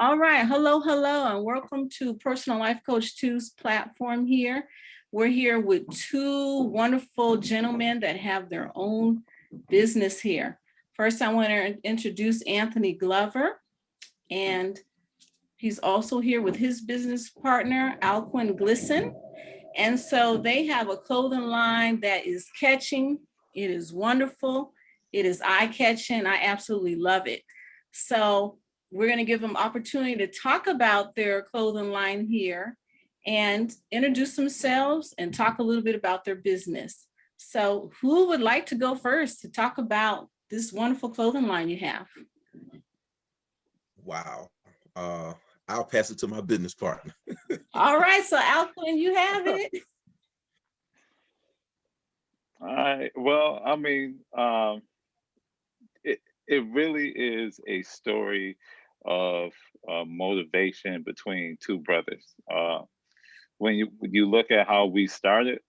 All right. Hello, and welcome to Personal Life Coach 2's platform here. We're here with two wonderful gentlemen that have their own business here. First, I want to introduce Anthony Glover, and he's also here with his business partner, Alquin Glisson. And so they have a clothing line that is catching. It is wonderful. It is eye-catching. I absolutely love it. So we're going to give them opportunity to talk about their clothing line here and introduce themselves and talk a little bit about their business. So who would like to go first to talk about this wonderful clothing line you have? Wow. I'll pass it to my business partner. All right. So Alquin, you have it. All right. Well, I mean, it really is a story of motivation between two brothers. When you look at how we started,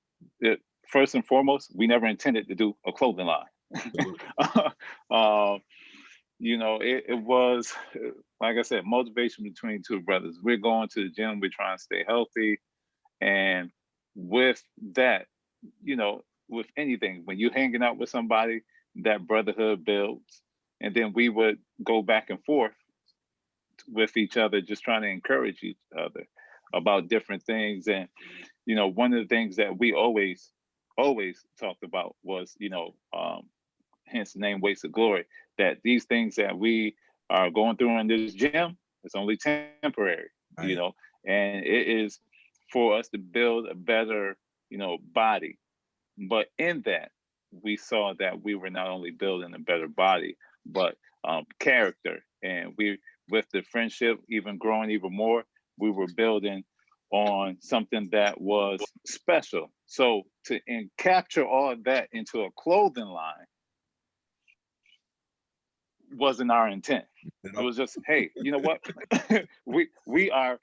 first and foremost, we never intended to do a clothing line. It was, like I said, motivation between two brothers. We're going to the gym, we're trying to stay healthy. And with that, with anything, when you're hanging out with somebody, that brotherhood builds. And then we would go back and forth with each other, just trying to encourage each other about different things. And, one of the things that we always talked about was, hence the name Weights of Glory, that these things that we are going through in this gym is only temporary, Right. And it is for us to build a better, body. But in that, we saw that we were not only building a better body, but character. And with the friendship even growing even more, we were building on something that was special. So to capture all of that into a clothing line wasn't our intent. It was just, hey, you know what? we are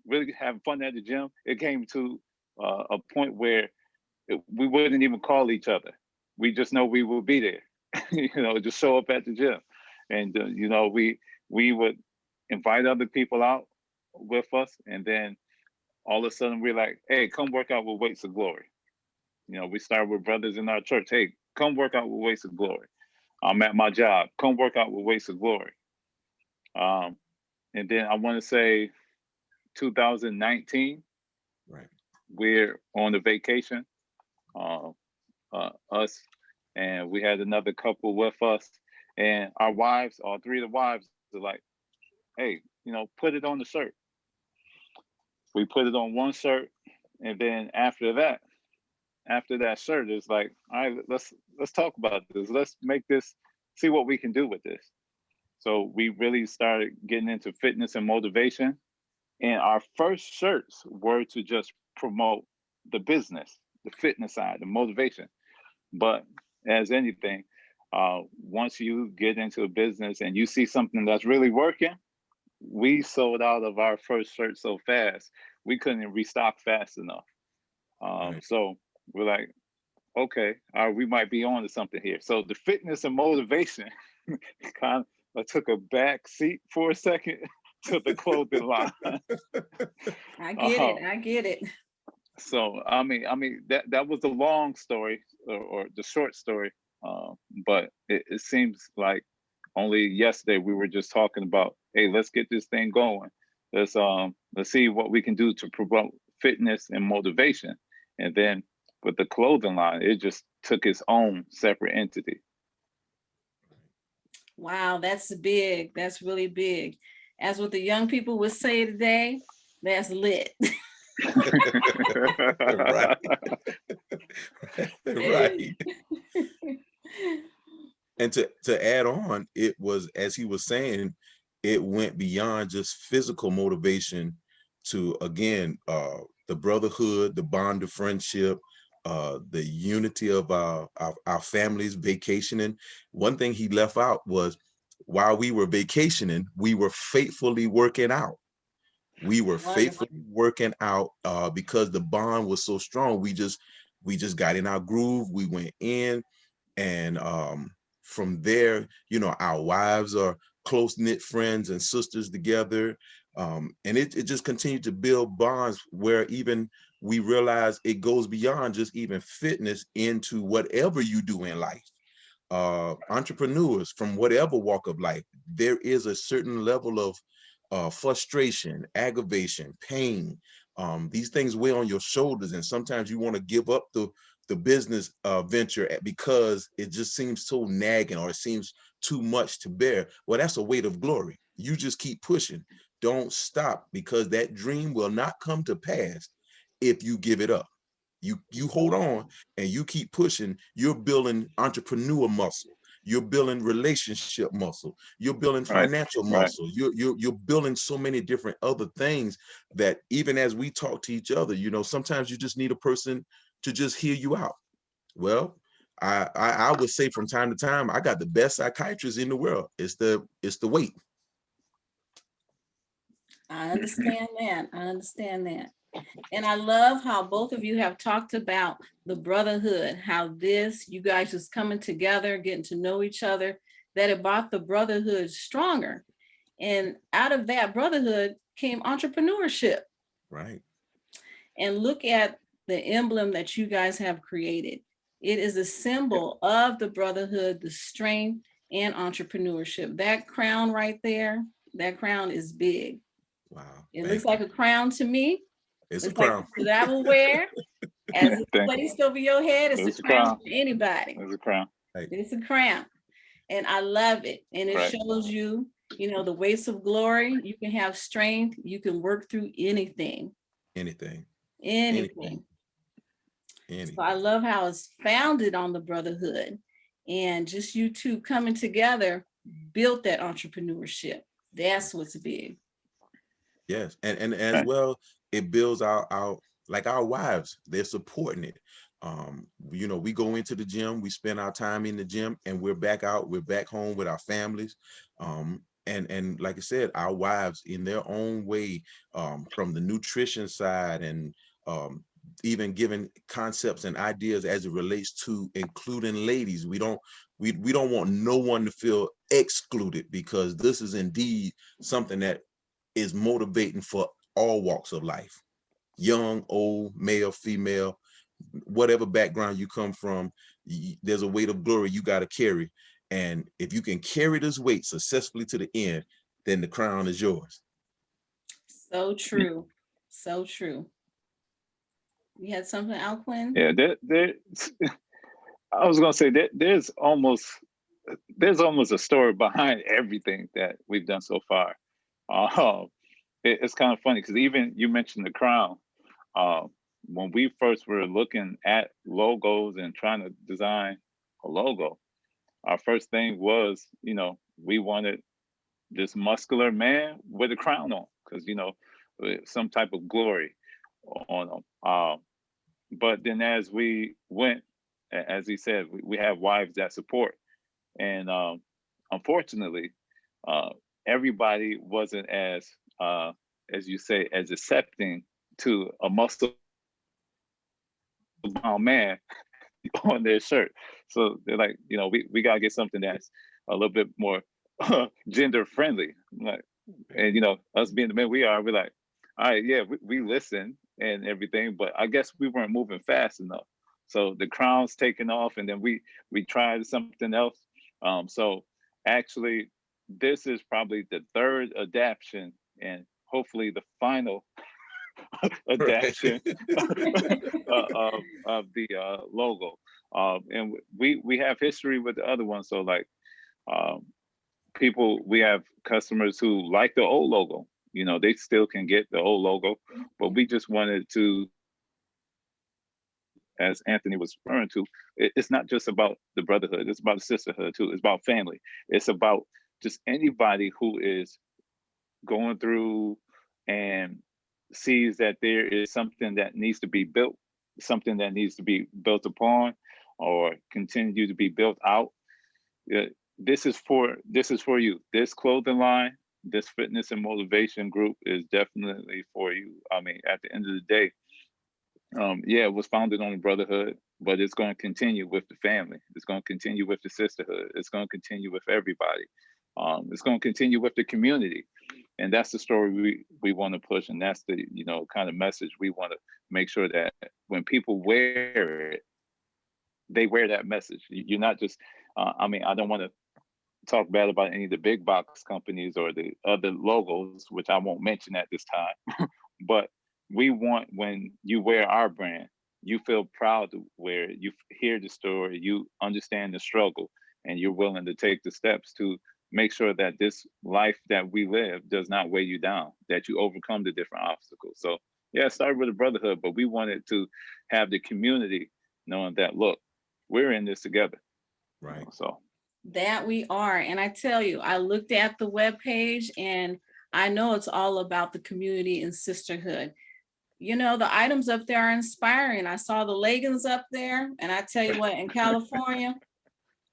really having fun at the gym. It came to a point where we wouldn't even call each other. We just know we will be there, just show up at the gym. And, we would invite other people out with us. And then all of a sudden we're like, hey, come work out with Weights of Glory. We started with brothers in our church. Hey, come work out with Weights of Glory. I'm at my job. Come work out with Weights of Glory. And then I want to say 2019, Right. We're on a vacation. Us, and we had another couple with us, and our wives, all three of the wives, are like, hey, put it on the shirt. We put it on one shirt, and then after that shirt, it's like, all right, let's talk about this. Let's make this, see what we can do with this. So we really started getting into fitness and motivation, and our first shirts were to just promote the business, the fitness side, the motivation. But as anything, once you get into a business and you see something that's really working, we sold out of our first shirt so fast, we couldn't restock fast enough. Right. So we're like, okay, we might be on to something here. So the fitness and motivation kind of took a back seat for a second to the clothing line. I get it. So I mean that was the long story or the short story, but it seems like only yesterday we were just talking about, hey, let's get this thing going. Let's see what we can do to promote fitness and motivation. And then with the clothing line, it just took its own separate entity. Wow, that's big. That's really big. As what the young people would say today, that's lit. Right. Right. And to add on, it was, as he was saying, it went beyond just physical motivation to, again, the brotherhood, the bond of friendship, the unity of our families vacationing. One thing he left out was, while we were vacationing, we were faithfully working out. We were faithfully working out because the bond was so strong. We just got in our groove. We went in, and from there, you know, our wives are close-knit friends and sisters together. And it just continued to build bonds where even we realize it goes beyond just even fitness into whatever you do in life. Entrepreneurs from whatever walk of life, there is a certain level of frustration, aggravation, pain. These things weigh on your shoulders, and sometimes you want to give up the business venture because it just seems so nagging, or it seems too much to bear. Well, that's a weight of glory. You just keep pushing. Don't stop, because that dream will not come to pass if you give it up. You hold on and you keep pushing. You're building entrepreneur muscle. You're building relationship muscle. You're building Right. financial Right. muscle. You're building so many different other things that even as we talk to each other, you know, sometimes you just need a person to just hear you out. Well, I would say from time to time, I got the best psychiatrist in the world. It's the weight. I understand that. I understand that. And I love how both of you have talked about the brotherhood, how you guys just coming together, getting to know each other, that it brought the brotherhood stronger. And out of that brotherhood came entrepreneurship. Right. And look at the emblem that you guys have created. It is a symbol of the brotherhood, the strength, and entrepreneurship. That crown right there, that crown is big. Wow. It Thank looks like you. a crown to me. It's a It's like crown. that I will wear as it's Thank you. placed over your head. It's It's a a crown crown. for anybody. It's a crown. Right. It's a crown. And I love it. And it Right. shows you, you know, the weights of glory. You can have strength. You can work through anything. Anything. Anything. So I love how it's founded on the brotherhood, and just you two coming together built that entrepreneurship. That's what's big. Yes, and as Right. well, it builds our like our wives. They're supporting it. You know, we go into the gym, we spend our time in the gym, and we're back out. We're back home with our families. And like I said, our wives, in their own way, from the nutrition side, and even giving concepts and ideas as it relates to including ladies. We don't want no one to feel excluded, because this is indeed something that is motivating for all walks of life, young, old, male, female, whatever background you come from. There's a weight of glory you got to carry, and if you can carry this weight successfully to the end, then the crown is yours. So true. So true. You had something, Alquin? Yeah. I was gonna say that there's almost a story behind everything that we've done so far. Uh, it's kind of funny because even you mentioned the crown. Uh, when we first were looking at logos and trying to design a logo, our first thing was, you know, we wanted this muscular man with a crown on, because, you know, some type of glory on him. But then as we went, as he said, we have wives that support. And unfortunately, uh, everybody wasn't as you say, as accepting to a muscle bound man on their shirt. So they're like, you know, we gotta get something that's a little bit more gender friendly. Like, and you know, us being the men we are, we're like, all right, yeah, we listen and everything, but I guess we weren't moving fast enough. So the crown's taken off, and then we tried something else. So actually, this is probably the third adaptation, and hopefully the final Right. adaptation of the logo. And we have history with the other ones. So like um, we have customers who like the old logo. You know, they still can get the old logo, but we just wanted to, as Anthony was referring to, it's not just about the brotherhood. It's about the sisterhood too. It's about family. It's about just anybody who is going through and sees that there is something that needs to be built, something that needs to be built upon, or continue to be built out. Uh, this is for you. This clothing line, this fitness and motivation group is definitely for you. I mean, at the end of the day, Yeah, it was founded on the brotherhood, but it's going to continue with the family. It's going to continue with the sisterhood. It's going to continue with everybody. It's going to continue with the community. And that's the story we want to push. And that's the, kind of message we want to make sure that when people wear it, they wear that message. You're not just, I don't want to talk bad about any of the big box companies or the other logos, which I won't mention at this time. But we want, when you wear our brand, you feel proud to wear it. You hear the story, you understand the struggle, and you're willing to take the steps to make sure that this life that we live does not weigh you down, that you overcome the different obstacles. So yeah, it started with a brotherhood, but we wanted to have the community knowing that, look, we're in this together. Right. So that we are. And I tell you, I looked at the webpage and I know it's all about the community and sisterhood. The items up there are inspiring. I saw the leggings up there, and I tell you what, in California,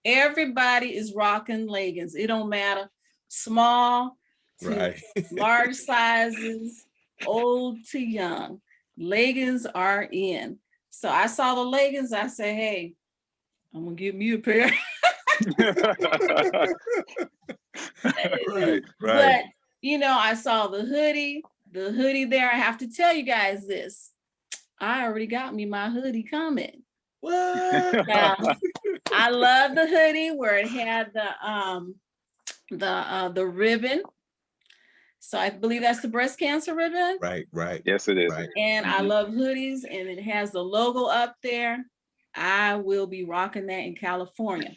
everybody is rocking leggings. It don't matter, small to Right. large sizes, old to young. Leggings are in. So I saw the leggings. I said, hey, I'm gonna give me a pair. Right. But I saw the hoodie there. I have to tell you guys this. I already got me my hoodie coming. What? Now, I love the hoodie where it had the ribbon. So I believe that's the breast cancer ribbon. Right. Yes, it is. Right. And I love hoodies, and it has the logo up there. I will be rocking that in California.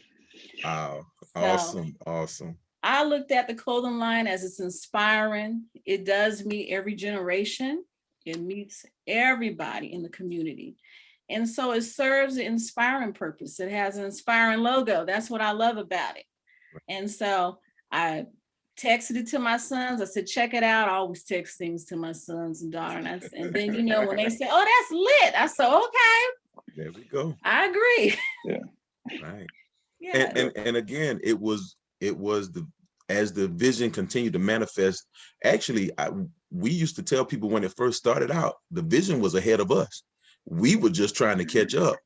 Wow. So, Awesome. I looked at the clothing line as it's inspiring. It does meet every generation. It meets everybody in the community. And so it serves an inspiring purpose. It has an inspiring logo. That's what I love about it. And so I texted it to my sons. I said, check it out. I always text things to my sons and daughter. And then, when they say, oh, that's lit. I said, okay. There we go. I agree. Yeah. Right. Yeah. And again, it was as the vision continued to manifest. Actually, we used to tell people when it first started out, the vision was ahead of us. We were just trying to catch up,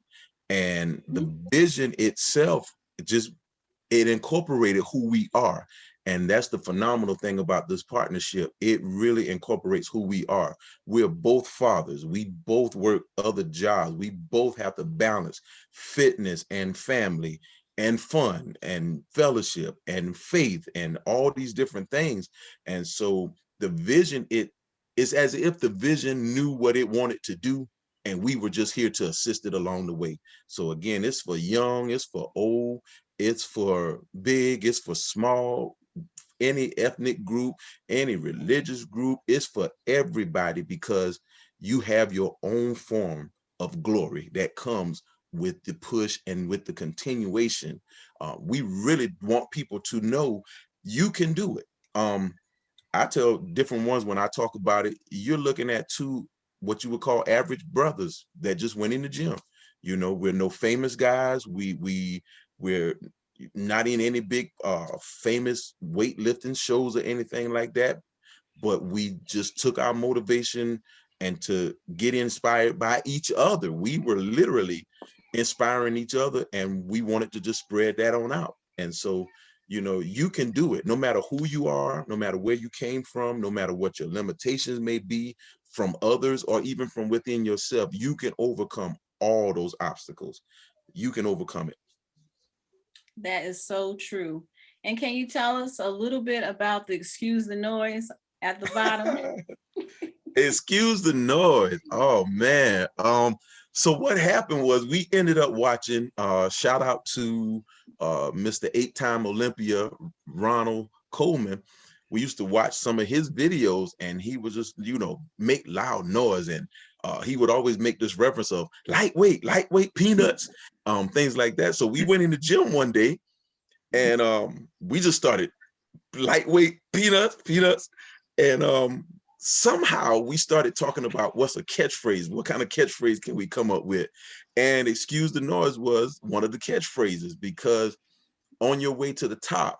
and the vision itself it incorporated who we are. And that's the phenomenal thing about this partnership. It really incorporates who we are. We're both fathers. We both work other jobs. We both have to balance fitness and family and fun and fellowship and faith and all these different things. And so the vision, it's as if the vision knew what it wanted to do, and we were just here to assist it along the way. So again, it's for young, it's for old, it's for big, it's for small, any ethnic group, any religious group. It's for everybody, because you have your own form of glory that comes with the push and with the continuation. We really want people to know you can do it. I tell different ones when I talk about it, you're looking at two, what you would call average brothers that just went in the gym. We're no famous guys. We're not in any big famous weightlifting shows or anything like that, but we just took our motivation and to get inspired by each other. We were literally inspiring each other, and we wanted to just spread that on out. And so you can do it no matter who you are, no matter where you came from, no matter what your limitations may be from others or even from within yourself. You can overcome all those obstacles. You can overcome it. That is so true. And can you tell us a little bit about the excuse the noise at the bottom? Excuse the noise. Oh man. So what happened was we ended up watching, shout out to Mr. 8-time Olympia, Ronald Coleman. We used to watch some of his videos, and he was just, make loud noise. And he would always make this reference of lightweight peanuts, things like that. So we went in the gym one day, and we just started lightweight peanuts. And somehow we started talking about what's a catchphrase, what kind of catchphrase can we come up with? And excuse the noise was one of the catchphrases, because on your way to the top,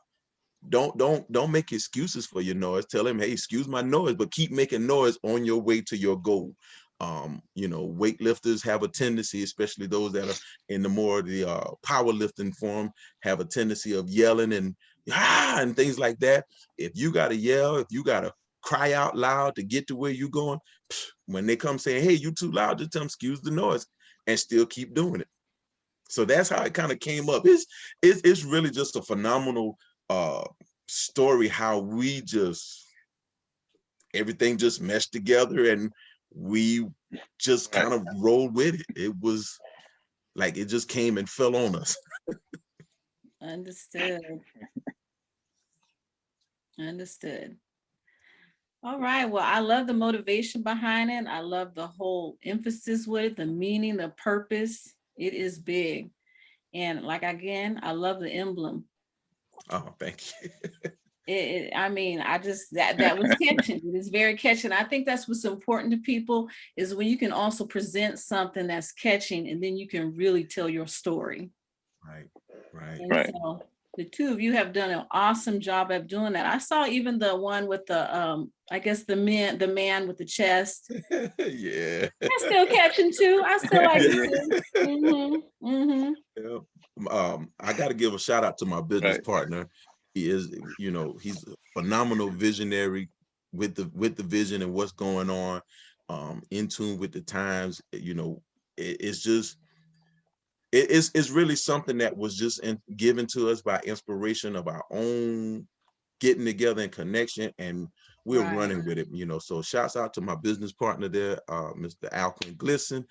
don't make excuses for your noise. Tell him, hey, excuse my noise, but keep making noise on your way to your goal. You know, weightlifters have a tendency, especially those that are in the more the powerlifting form, have a tendency of yelling and things like that. If you got to yell, if you got to cry out loud to get to where you're going, when they come saying, hey, you too loud, just tell them excuse the noise and still keep doing it. So that's how it kind of came up. It's really just a phenomenal story how we just, everything just meshed together and we just kind of rolled with it. It was like it just came and fell on us. Understood. Understood. All right. Well, I love the motivation behind it. I love the whole emphasis with it, the meaning, the purpose. It is big. And like, again, I love the emblem. Oh, thank you. I mean, I just, that was catching. It is very catching. I think that's what's important to people is when you can also present something that's catching and then you can really tell your story. Right. And so the two of you have done an awesome job of doing that. I saw even the one with the, I guess the man with the chest. Yeah. That's still catching too. I still like it too. Yeah. I got to give a shout out to my business partner. He is, you know, he's a phenomenal visionary with the vision and what's going on, in tune with the times. You know, it's just, it's really something that was just given to us by inspiration of our own getting together and connection, and we're running with it, you know. So shouts out to my business partner there, Mr. Alquin Glisson.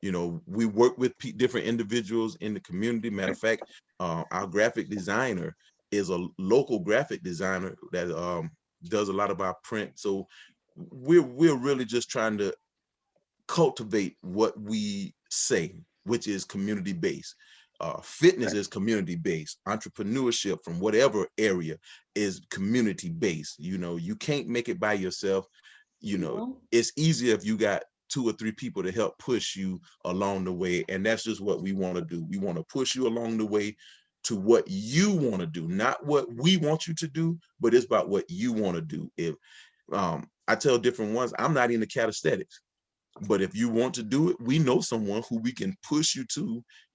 You know, we work with different individuals in the community. Matter of fact, our graphic designer is a local graphic designer that does a lot of our print. So we're really just trying to cultivate what we say, which is community-based. Fitness is community-based. Entrepreneurship from whatever area is community-based. You know, you can't make it by yourself. You know, it's easier if you got 2 or 3 people to help push you along the way. And that's just what we want to do. We want to push you along the way to what you want to do, not what we want you to do, but it's about what you want to do. If I tell different ones, I'm not into calisthenics. But if you want to do it, we know someone who we can push you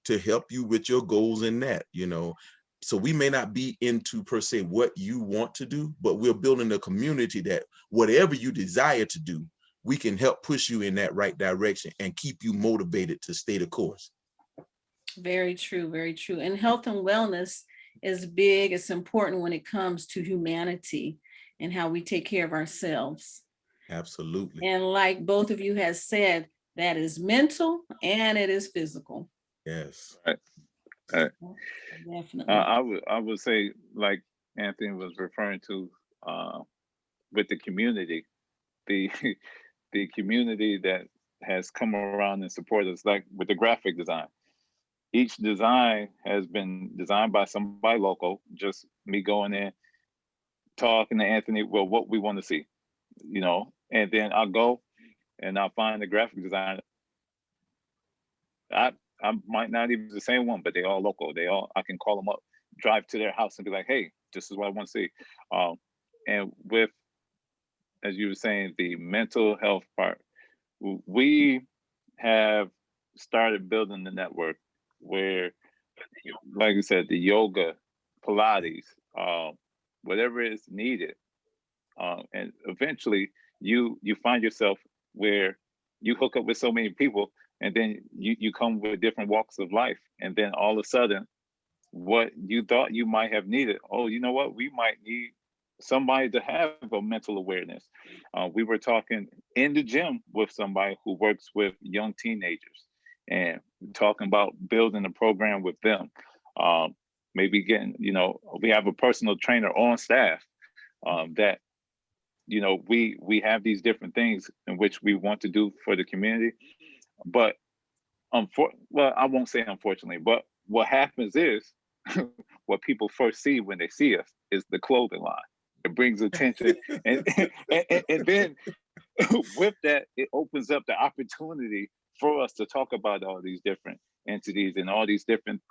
to help you with your goals in that, you know. So we may not be into per se what you want to do, but we're building a community that whatever you desire to do, we can help push you in that right direction and keep you motivated to stay the course. Very true, very true. And health and wellness is big. It's important when it comes to humanity and how we take care of ourselves. Absolutely. And like both of you has said, that is mental and it is physical. Yes. Definitely. I would say, like Anthony was referring to, with the community, the the community that has come around and supported us, like with the graphic design. Each design has been designed by somebody local, just me going in, talking to Anthony, well, what we want to see, you know, and then I'll go and I'll find the graphic designer. I might not even be the same one, but they all local. I can call them up, drive to their house and be like, hey, this is what I want to see. And with, as you were saying, the mental health part, we have started building the network where, like I said, the yoga, Pilates, whatever is needed. And eventually you find yourself where you hook up with so many people, and then you come with different walks of life. And then all of a sudden, what you thought you might have needed, oh, you know what, we might need somebody to have a mental awareness. We were talking in the gym with somebody who works with young teenagers and talking about building a program with them. Maybe getting, you know, we have a personal trainer on staff that, you know, we have these different things in which we want to do for the community. But well, I won't say unfortunately, but what happens is what people first see when they see us is the clothing line. It brings attention, and then with that, it opens up the opportunity for us to talk about all these different entities and all these different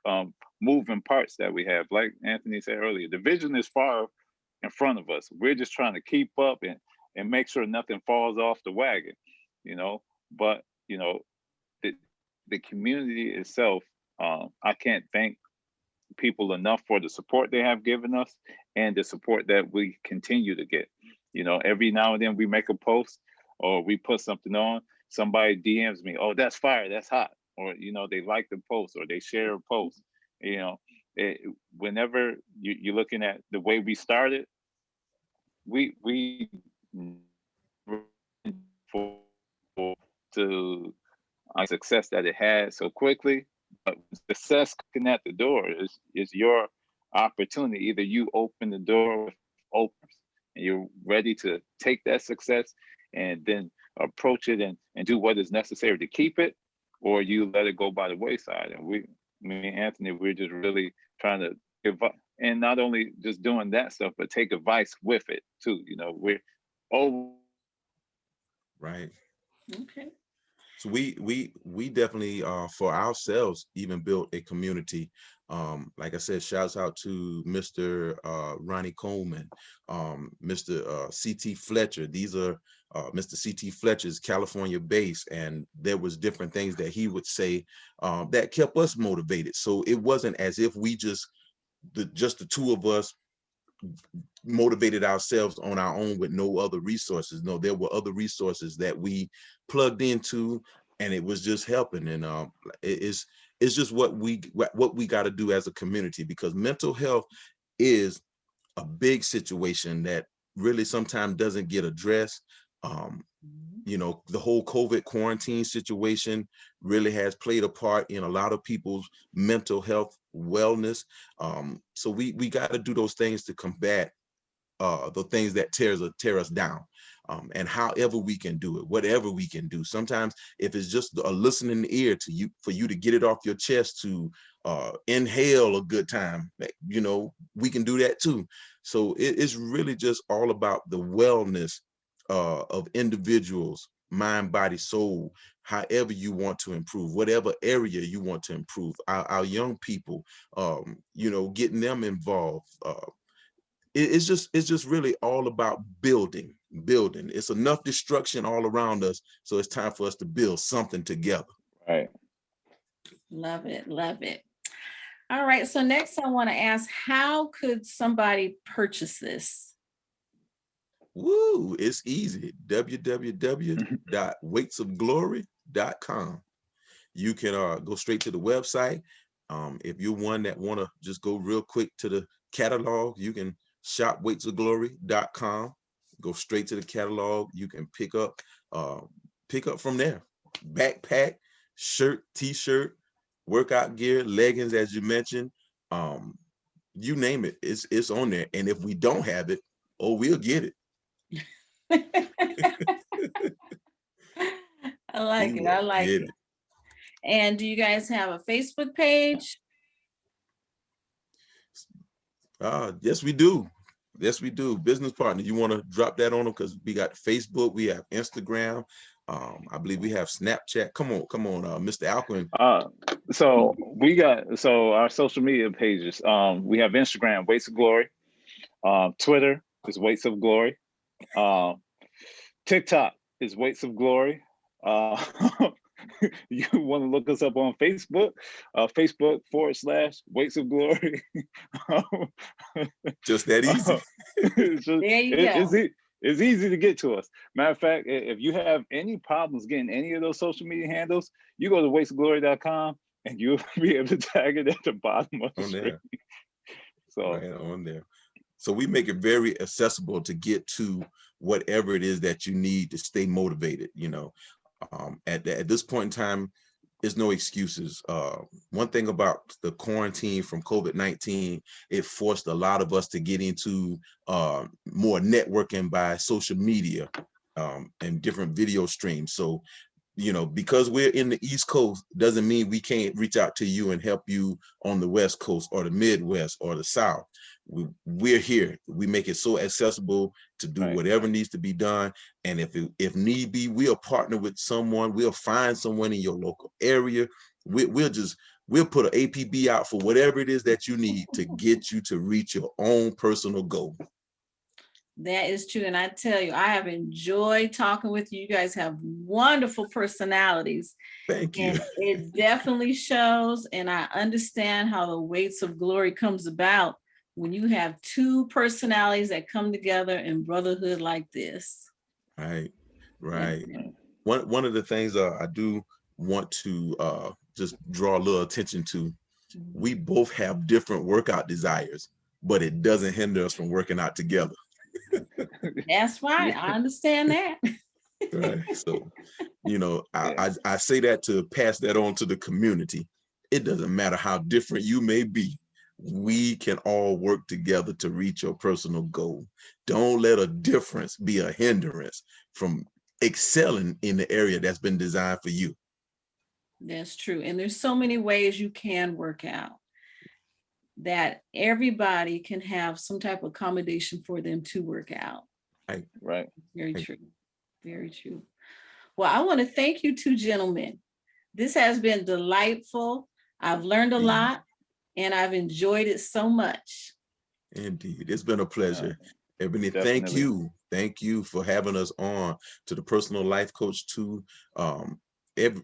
moving parts that we have. Like Anthony said earlier, the vision is far in front of us. We're just trying to keep up and make sure nothing falls off the wagon, you know. but you know, the community itself, I can't thank people enough for the support they have given us and the support that we continue to get. You know, every now and then we make a post or we put something on, somebody DMs me, oh, that's fire, that's hot. Or, you know, they like the post or they share a post. You know, whenever you're looking at the way we started, we for to success that it had so quickly, but success knocking at the door is your opportunity. Either you open the door with opens and you're ready to take that success and then approach it and do what is necessary to keep it, or you let it go by the wayside. And me and Anthony, we're just really trying to give up, and not only just doing that stuff, but take advice with it too. You know, we're right. Okay. So we definitely for ourselves even built a community. Like I said, shouts out to Mr. Ronnie Coleman, Mr. CT Fletcher. These are Mr. CT Fletcher's California base, and there was different things that he would say that kept us motivated. So it wasn't as if we just the two of us motivated ourselves on our own with no other resources. No, there were other resources that we plugged into, and it was just helping. And it's just what we got to do as a community, because mental health is a big situation that really sometimes doesn't get addressed. You know, the whole COVID quarantine situation really has played a part in a lot of people's mental health wellness. So we got to do those things to combat the things that tear us down. And however we can do it, whatever we can do. Sometimes if it's just a listening ear to you, for you to get it off your chest, to inhale a good time, you know, we can do that too. So it's really just all about the wellness of individuals, mind, body, soul, however you want to improve, whatever area you want to improve. Our young people, you know, getting them involved. It's just really all about building. It's enough destruction all around us, so it's time for us to build something together. right. Love it. Love it. All right. So next I want to ask, how could somebody purchase this? Woo, it's easy. www.weightsofglory.com. You can go straight to the website. If you're one that want to just go real quick to the catalog, you can shop weightsofglory.com. Go straight to the catalog. You can pick up from there. Backpack, shirt, t-shirt, workout gear, leggings, as you mentioned. You name it, it's on there. And if we don't have it, we'll get it. I like it. I like it. And do you guys have a Facebook page? Yes, we do. Yes, we do. Business partner, you want to drop that on them? Because we got Facebook, we have Instagram. I believe we have Snapchat. Come on, Mr. Alquin. So our social media pages. We have Instagram, Weights of Glory. Twitter is Weights of Glory. TikTok is Weights of Glory. You want to look us up on Facebook, Facebook.com/Weights of Glory. Just that easy. There you go. It's easy to get to us. Matter of fact, if you have any problems getting any of those social media handles, you go to weightsofglory.com and you'll be able to tag it at the bottom of the screen. So right on there. So we make it very accessible to get to whatever it is that you need to stay motivated. You know, at this point in time, there's no excuses. One thing about the quarantine from COVID-19, it forced a lot of us to get into more networking by social media and different video streams. So, you know, because we're in the East Coast doesn't mean we can't reach out to you and help you on the West Coast or the Midwest or the South. We're here. We make it so accessible to do whatever needs to be done. And if need be, we'll partner with someone. We'll find someone in your local area. We'll put an APB out for whatever it is that you need to get you to reach your own personal goal. That is true. And I tell you, I have enjoyed talking with you. You guys have wonderful personalities. Thank you. And it definitely shows. And I understand how the weights of glory comes about when you have two personalities that come together in brotherhood like this. Right, Yeah. right. One of the things I do want to just draw a little attention to, we both have different workout desires, but it doesn't hinder us from working out together. That's right. I understand that. Right. So, you know, I say that to pass that on to the community. It doesn't matter how different you may be. We can all work together to reach your personal goal. Don't let a difference be a hindrance from excelling in the area that's been designed for you. That's true. And there's so many ways you can work out that everybody can have some type of accommodation for them to work out. Right. Very true. Very true. Well, I want to thank you two gentlemen. This has been delightful. I've learned a lot and I've enjoyed it so much. Indeed. It's been a pleasure. Ebony, Definitely. thank you. Thank you for having us on to the Personal Life Coach 2.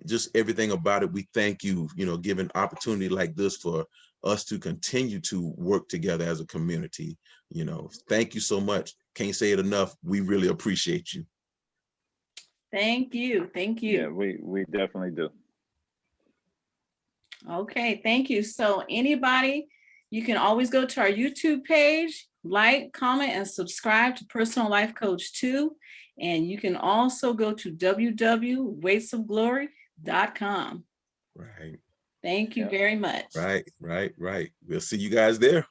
Just everything about it. We thank you, you know, giving opportunity like this for us to continue to work together as a community. You know, thank you so much. Can't say it enough. We really appreciate you. Thank you. Thank you. Yeah, we definitely do. Okay, thank you. So anybody, you can always go to our YouTube page, like, comment, and subscribe to Personal Life Coach 2. And you can also go to www.weightsofglory.com. Right. Thank you very much. Right. We'll see you guys there.